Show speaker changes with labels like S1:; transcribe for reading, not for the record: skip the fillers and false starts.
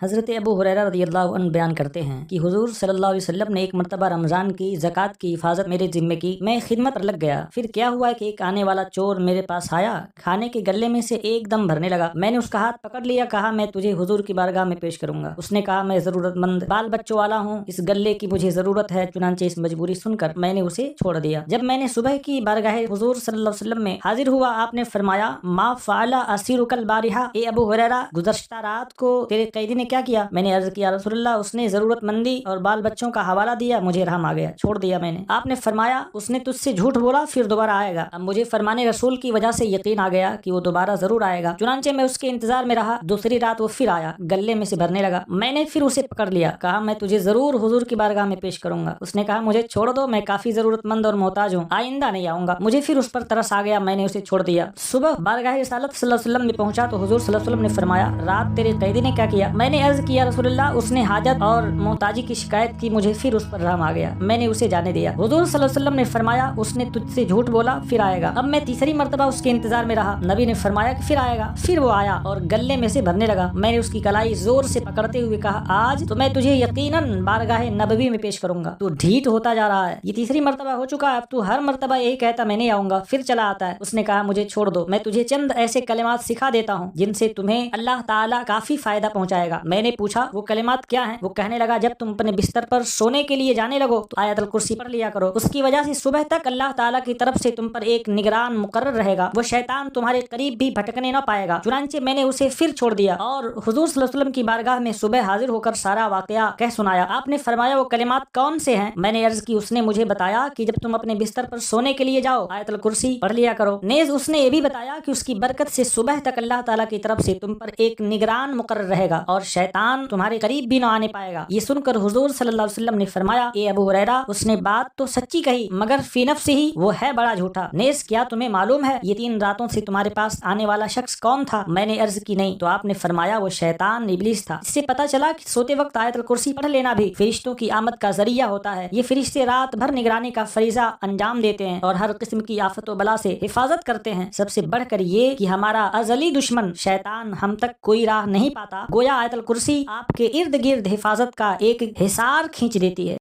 S1: حضرت ابو ہریرہ رضی اللہ عنہ بیان کرتے ہیں کہ حضور صلی اللہ علیہ وسلم نے ایک مرتبہ رمضان کی زکوٰۃ کی حفاظت میرے ذمے کی. میں خدمت پر لگ گیا. پھر کیا ہوا کہ ایک آنے والا چور میرے پاس آیا, کھانے کے گلے میں سے ایک دم بھرنے لگا. میں نے اس کا ہاتھ پکڑ لیا, کہا میں تجھے حضور کی بارگاہ میں پیش کروں گا. اس نے کہا میں ضرورت مند بال بچوں والا ہوں, اس گلے کی مجھے ضرورت ہے. چنانچہ اس مجبوری سن کر میں نے اسے چھوڑ دیا. جب میں نے صبح کی بارگاہ حضور صلی اللہ علیہ وسلم میں حاضر ہوا, آپ نے فرمایا ما فعل اسیرک البارحہ, اے ابو ہریرہ گزشتہ رات کو تیرے قیدی نے کیا کیا؟ میں نے عرض کیا رسول اللہ, اس نے ضرورت مندی اور بال بچوں کا حوالہ دیا, مجھے رحم آ گیا, چھوڑ دیا میں نے. آپ نے فرمایا اس نے تجھ سے جھوٹ بولا, پھر دوبارہ آئے گا. اب مجھے فرمان رسول کی وجہ سے یقین آ گیا کہ وہ دوبارہ ضرور آئے گا. چنانچہ میں اس کے انتظار میں رہا. دوسری رات وہ پھر آیا, گلے میں سے بھرنے لگا. میں نے پھر اسے پکڑ لیا, کہا میں تجھے ضرور حضور کی بارگاہ میں پیش کروں گا. اس نے کہا مجھے چھوڑ دو, میں کافی ضرورت مند اور محتاج ہوں, آئندہ نہیں آؤں گا. مجھے پھر اس پر ترس آ گیا, میں نے اسے چھوڑ دیا. صبح بارگاہ رسالت صلی اللہ علیہ وسلم میں پہنچا تو حضور صلی اللہ علیہ وسلم نے فرمایا رات تیرے قیدی نے کیا کیا؟ میں نے عرض کیا رسول اللہ, اس نے حاجت اور محتاجی کی شکایت کی, مجھے پھر اس پر رحم آ گیا, میں نے اسے جانے دیا. حضور صلی اللہ علیہ وسلم نے فرمایا اس نے تجھ سے جھوٹ بولا, پھر آئے گا. اب میں تیسری مرتبہ اس کے انتظار میں رہا. نبی نے فرمایا کہ پھر آئے گا. پھر وہ آیا اور گلے میں سے بھرنے لگا. میں نے اس کی کلائی زور سے پکڑتے ہوئے کہا آج تو میں تجھے یقیناً بارگاہ نبوی میں پیش کروں گا, تو ڈھیٹ ہوتا جا رہا ہے. یہ تیسری مرتبہ ہو چکا ہے, اب تو ہر مرتبہ یہی کہتا میں نہیں آؤں گا, پھر چلا آتا ہے. اس نے کہا مجھے چھوڑ دو, میں تجھے چند ایسے کلمات سکھا دیتا ہوں جن سے تمہیں اللہ تعالیٰ کافی فائدہ پہنچائے گا. میں نے پوچھا وہ کلمات کیا ہیں؟ وہ کہنے لگا جب تم اپنے بستر پر سونے کے لیے جانے لگو تو آیت الکرسی پڑھ لیا کرو, اس کی وجہ سے صبح تک اللہ تعالیٰ کی طرف سے تم پر ایک نگران مقرر رہے گا, وہ شیطان تمہارے قریب بھی بھٹکنے نہ پائے گا. چنانچہ میں نے اسے پھر چھوڑ دیا اور حضور صلی اللہ علیہ وسلم کی بارگاہ میں صبح حاضر ہو کر سارا واقعہ کہہ سنایا. آپ نے فرمایا وہ کلمات کون سے ہیں؟ میں نے عرض کی. اس نے مجھے بتایا کہ جب تم اپنے بستر پر سونے کے لیے جاؤ آیت الکرسی پڑھ لیا کرو. نیز اس نے یہ بھی بتایا کہ اس کی برکت سے صبح تک اللہ تعالیٰ کی طرف سے تم پر ایک نگران مقرر رہے گا اور شیطان تمہارے قریب بھی نہ آنے پائے گا. یہ سن کر حضور صلی اللہ علیہ وسلم نے فرمایا اے ابو ہریرہ, اس نے بات تو سچی کہی مگر فی نفسہ ہی وہ ہے بڑا جھوٹا. نیز کیا تمہیں معلوم ہے یہ 3 راتوں سے تمہارے پاس آنے والا شخص کون تھا؟ میں نے عرض کی نہیں. تو آپ نے فرمایا وہ شیطان ابلیس تھا. اس سے پتہ چلا کہ سوتے وقت آیت الکرسی پڑھ لینا بھی فرشتوں کی آمد کا ذریعہ ہوتا ہے. یہ فرشتے رات بھر نگرانی کا فریضہ انجام دیتے ہیں اور ہر قسم کی آفت و بلا سے حفاظت کرتے ہیں. سب سے بڑھ کر یہ کہ ہمارا ازلی دشمن شیطان ہم تک کوئی راہ نہیں پاتا. گویا آیت الکرسی آپ کے ارد گرد حفاظت کا ایک حصار کھینچ دیتی ہے.